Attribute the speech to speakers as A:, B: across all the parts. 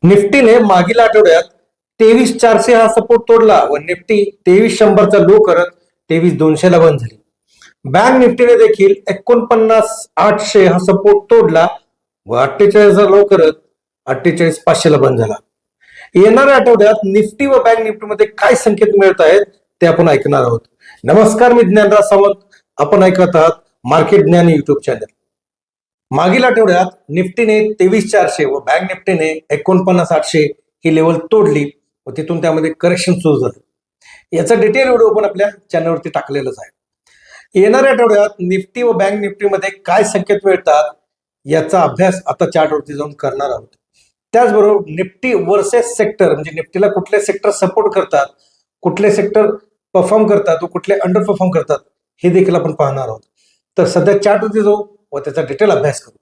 A: निफ्टीने मागील आठवड्यात 23,400 हा सपोर्ट तोडला व निफ्टी 23,100चा लो करत 23,200 ला बंद झाली. बँक निफ्टीने देखील 49,800 हा सपोर्ट तोडला व 48,000 लो करत 48,500 ला बंद झाला. येणाऱ्या आठवड्यात निफ्टी व बँक निफ्टीमध्ये काय संकेत मिळत आहेत ते आपण ऐकणार आहोत. नमस्कार, मी ज्ञानराज सावंत. आपण ऐकत आहात मार्केट ज्ञान युट्यूब चॅनल. मागील आठवड्यात निफ्टीने 23,400 व बँक निफ्टीने 49,800 ही लेवल तोडली व तिथून त्यामध्ये करेक्शन सुरू झालं. याचा डिटेल व्हिडिओ पण आपल्या चॅनलवरती टाकलेलाच आहे. येणाऱ्या आठवड्यात निफ्टी व बँक निफ्टीमध्ये काय संकेत मिळतात याचा अभ्यास आता चार्टवरती जाऊन करणार आहोत. त्याचबरोबर निफ्टी वर्सेस सेक्टर, म्हणजे निफ्टीला कुठले सेक्टर सपोर्ट करतात, कुठले सेक्टर परफॉर्म करतात व कुठले अंडर परफॉर्म करतात हे देखील आपण पाहणार आहोत. तर सध्या चार्टवरती जाऊ व त्याचा डिटेल अभ्यास करू.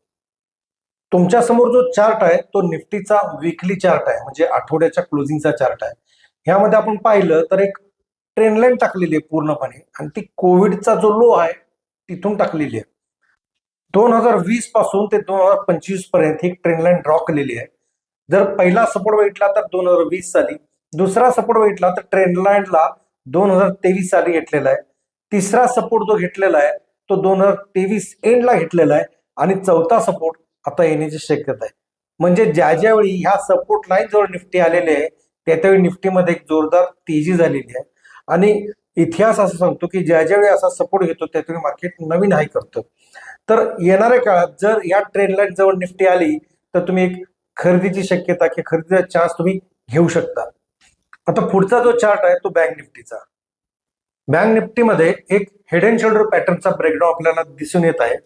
A: तुमच्या समोर जो चार्ट आहे तो निफ्टीचा वीकली चार्ट आहे, म्हणजे आठवड्याच्या क्लोजिंगचा चार्ट आहे. ह्यामध्ये आपण पाहिलं तर एक ट्रेंड लाईन टाकलेली आहे पूर्णपणे, आणि ती कोविडचा जो लो आहे तिथून टाकलेली आहे. 2020 पासून ते 2025 पर्यंत ही ट्रेंड लाईन ड्रॉ केलेली आहे. जर पहिला सपोर्ट बघितला तर 2020 साली, दुसरा सपोर्ट बघितला तर ट्रेंड लाईनला 2023 साली घेतलेला आहे, तिसरा सपोर्ट जो घेतलेला आहे तो 2023 एंडला घेतलेला आहे, आणि चौथा सपोर्ट आता येण्याची शक्यता आहे. म्हणजे ज्या वेळी ह्या सपोर्ट लाईन जवळ निफ्टी आलेले आहे त्यावेळी निफ्टीमध्ये एक जोरदार तेजी झालेली आहे. आणि इतिहास असं सांगतो की ज्यावेळी असा सपोर्ट घेतो त्यावेळी मार्केट नवीन हाय करतं. तर येणाऱ्या काळात जर या ट्रेंड लाईन जवळ निफ्टी आली तर तुम्ही एक खरेदीची शक्यता की खरेदीचा चान्स तुम्ही घेऊ शकता. आता पुढचा जो चार्ट आहे तो बँक निफ्टीचा. बँक निफ्टीमध्ये एक हेड अँड शोल्डर पॅटर्नचा ब्रेकडाऊन आपल्याला दिसून येत आहे.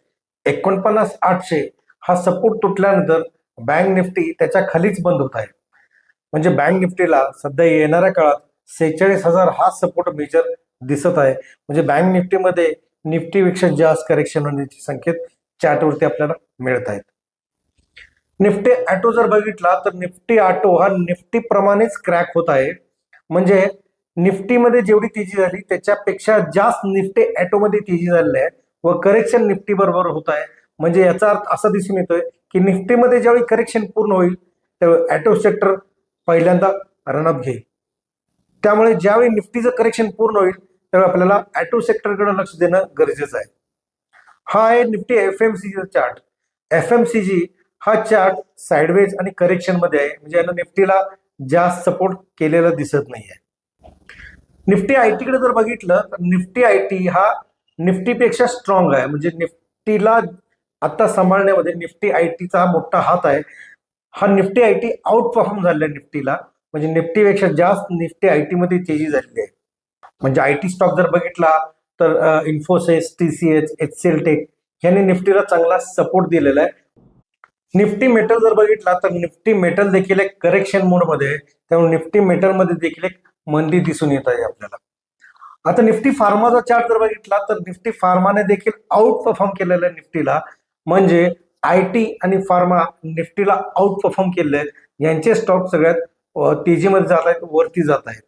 A: 49,800 हा सपोर्ट तुटल्यानंतर बँक निफ्टी त्याच्या खालीच बंद होत आहे. म्हणजे बँक निफ्टीला सध्या येणाऱ्या काळात 46,000 हा सपोर्ट मेजर दिसत आहे. म्हणजे बँक निफ्टीमध्ये निफ्टीपेक्षा जास्त करेक्शन होण्याचे संकेत चार्टवरती आपल्याला मिळत आहेत. निफ्टी ऑटो जर बघितला तर निफ्टी ऑटो हा निफ्टी प्रमाणेच क्रॅक होत आहे. म्हणजे निफ्टीमध्ये जेवढी तेजी झाली त्याच्यापेक्षा जास्त निफ्टी ऑटो मध्ये तेजी झालेली आहे व करेक्शन निफ्टी बरोबर होत आहे. म्हणजे याचा अर्थ असा दिसून येतोय की निफ्टीमध्ये ज्यावेळी करेक्शन पूर्ण होईल त्यावेळी ऑटो सेक्टर पहिल्यांदा रनअप घेईल. त्यामुळे ज्यावेळी निफ्टीचं करेक्शन पूर्ण होईल त्यावेळी आपल्याला ऑटो सेक्टरकडे लक्ष देणं गरजेचं आहे. हा आहे निफ्टी एफएमसीजी चार्ट. एफएमसीजी हा चार्ट साइडवेज आणि करेक्शन मध्ये आहे, म्हणजे यानं निफ्टीला जास्त सपोर्ट केलेला दिसत नाहीये. निफ्टी आयटी कडे जर बघितलं तर निफ्टी आयटी हा निफ्टीपेक्षा स्ट्रॉंग आहे. म्हणजे निफ्टीला आता सांभाळण्यामध्ये निफ्टी आयटीचा मोठा हात आहे. हा निफ्टी आयटी आउट परफॉर्म झालेला आहे निफ्टीला, म्हणजे निफ्टीपेक्षा जास्त निफ्टी आयटी मध्ये तेजी झालेली आहे. म्हणजे आयटी स्टॉक जर बघितला तर इन्फोसिस, टीसीएस, एचसीएल टेक यांनी निफ्टीला चांगला सपोर्ट दिलेला आहे. निफ्टी मेटल जर बघितला तर निफ्टी मेटल देखील एक करेक्शन मोड मध्ये आहे, त्यामुळे निफ्टी मेटल मध्ये देखील एक मंदी दिसून येत आहे आपल्याला. आता निफ्टी फार्माचा चार्ट जर बघितला तर निफ्टी फार्माने देखील आउट परफॉर्म केलेलं आहे निफ्टीला. म्हणजे आयटी आणि फार्मा निफ्टीला आउट परफॉर्म केलेले आहेत. यांचे स्टॉक सगळ्यात तेजीमध्ये जात आहेत, वरती जात आहेत.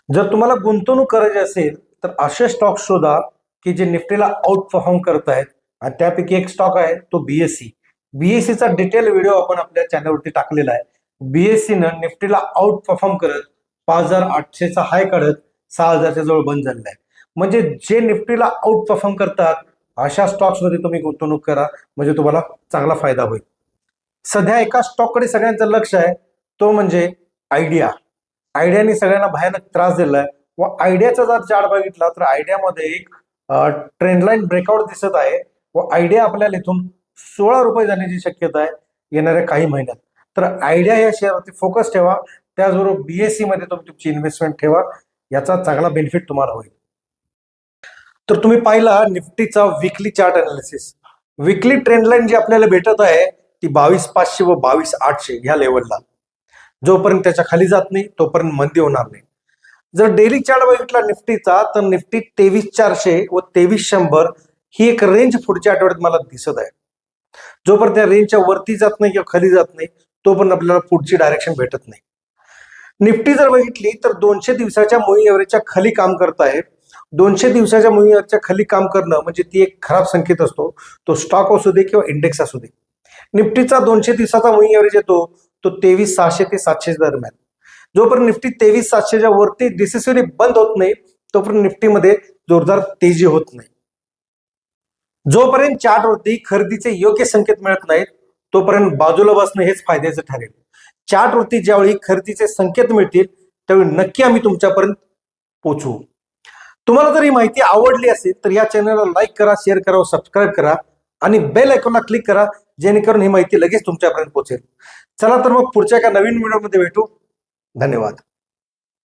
A: जर तुम्हाला गुंतवणूक करायची असेल तर असे स्टॉक शोधा की जे निफ्टीला आउट परफॉर्म करत आहेत, आणि त्यापैकी एक स्टॉक आहे तो बीएससी. बीएससीचा डिटेल व्हिडिओ आपण आपल्या चॅनलवरती टाकलेला आहे. बीएससीनं निफ्टीला आउट परफॉर्म करत 5,800चा हाय काढत 6,000च्या जवळ बंद झालेला आहे. म्हणजे जे निफ्टीला आउट परफॉर्म करतात अशा स्टॉक्स मध्ये तुम्ही गुंतवणूक करा, म्हणजे तुम्हाला चांगला फायदा होईल. सध्या एका स्टॉककडे सगळ्यांचं लक्ष आहे, तो म्हणजे आयडिया. आयडियाने सगळ्यांना भयानक त्रास दिला आहे. व आयडियाचा जर चार्ट बघितला तर आयडियामध्ये एक ट्रेंड लाईन ब्रेकआउट दिसत आहे व आयडिया आपल्याला इथून 16 रुपये जाण्याची शक्यता आहे येणाऱ्या काही महिन्यात. तर आयडिया या शेअरवरती फोकस ठेवा. त्याचबरोबर बीएससी मध्ये तुम्ही तुमची इन्व्हेस्टमेंट ठेवा, याचा चांगला बेनिफिट तुम्हाला होईल. तर तुम्ही पाहिला निफ्टीचा weekly chart analysis. Weekly trend line जी आपल्याला भेटत आहे ती 22,500 व 22,800 ह्या लेवलला. जोपर्यंत त्याच्या खाली जात नाही तोपर्यंत मंदी होणार नाही. जर डेली चार्ट बघितला निफ्टीचा तर निफ्टी 23,400 व 23,100 ही एक रेंज पुढच्या आठवड्यात मला दिसत आहे. जोपर्यंत त्या रेंजच्या वरती जात नाही किंवा खाली जात नाही तोपर्यंत आपल्याला पुढची डायरेक्शन भेटत नाही. निफ्टी जर बघितली तर 200 दिवसाच्या मूव्हिंग एव्हरेजच्या खाली काम करत आहे. 200 दिवसाच्या मूव्हिंग एव्हरेजच्या खाली काम करणं म्हणजे ती एक खराब संकेत असतो. तो स्टॉक असू दे किंवा इंडेक्स असू दे. निफ्टीचा 200 दिवसाचा मूव्हिंग एव्हरेज येतो तो 23,600 ते 700 दरम्यान. जोपर्यंत निफ्टी 23,700च्या वरती डिसिसिव्हली बंद होत नाही तोपर्यंत निफ्टीमध्ये जोरदार तेजी होत नाही. जोपर्यंत चार्टवरती खरेदीचे योग्य संकेत मिळत नाहीत तोपर्यंत बाजूला बसणं हेच फायद्याचं ठरेल. चार्टवरती ज्यावेळी खरेदीचे संकेत मिळतील त्यावेळी नक्की आम्ही तुमच्यापर्यंत पोहोचू. तुम्हाला जर ही माहिती आवडली असेल तर या चॅनलला लाईक करा, शेअर करा व सबस्क्राईब करा आणि बेल आयकॉनला क्लिक करा जेणेकरून ही माहिती लगेच तुमच्यापर्यंत पोहोचेल. चला तर मग पुढच्या एका नवीन व्हिडिओमध्ये भेटू. धन्यवाद.